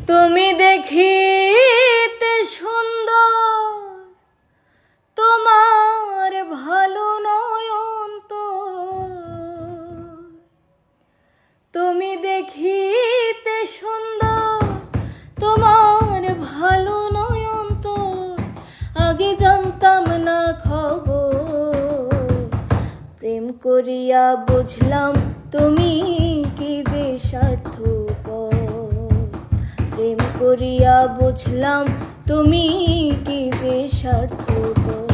তুমি দেখিতে সুন্দর, তোমার ভালো নয়ন তো। তুমি দেখিতে সুন্দর, তোমার ভালো নয়ন তো। আগে জানতাম না খবর, প্রেম করিয়া বুঝলাম তুমি কি যে স্বার্থপর। প্রেম করিয়া বুঝলাম তুমি কি যে স্বার্থপর।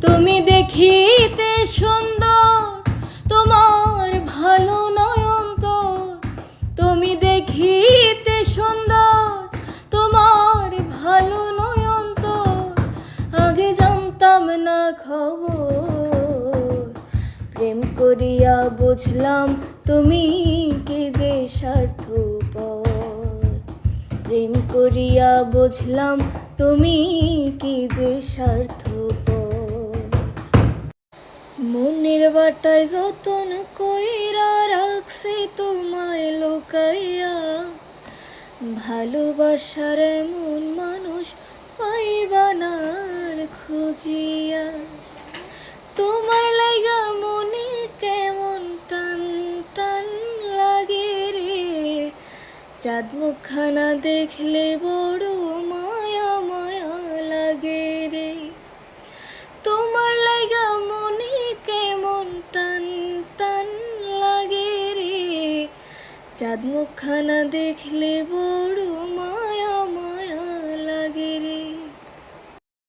তুমি দেখিতে সুন্দর, তোমার ভালো নয়ন তো। তুমি দেখিতে সুন্দর, তোমার ভালো নয়ন তো। আগে জানতাম না খবর, প্রেম করিয়া বুঝলাম তুমি কি যে স্বার্থপর। প্রেম করিয়া বুঝলাম তুমি কি যে স্বার্থপর। মনের বাটায় যতন কইরা রাখছি তোমায় লুকাইয়া, ভালোবাসার এমন মানুষ পাইবা না আর খুঁজিয়া। তোমার লাইগা মনে কেমন টান টান লাগে রে, চাঁদ মুখখানা দেখলে বড় মায়া মায়া লাগে রে। তোমার লাইগা মনে কেমন টান টান লাগে রে, চাঁদ মুখখানা দেখলে বড় মায়া মায়া লাগে রে।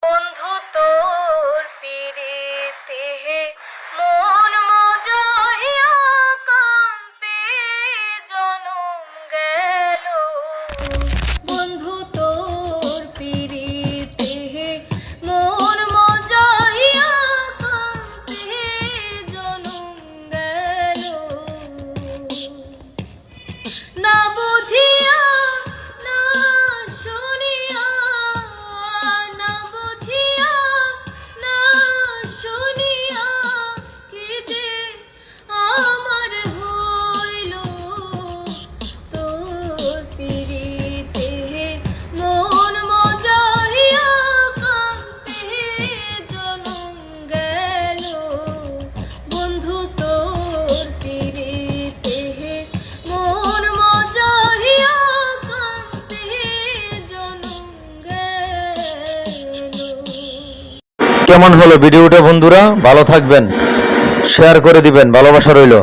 বন্ধু তোর পিরিতে মন মজাইয়া কান্তে জনম গেল। বন্ধু তোর পিরিতে মন মজাইয়া কান্তে জনম গেল। না বুঝিয়া না শুনিয়া, না বুঝিয়া না শুনিয়া কি যে আমার হইল। তোর পিরিতে মন মজাইয়া কান্তে জনম গেল। বন্ধু তোর পিরিতে মন মজাইয়া কান্তে জনম গেল। কেমন হলো ভিডিওটা বন্ধুরা? ভালো থাকবেন, শেয়ার করে দিবেন, ভালোবাসা রইল।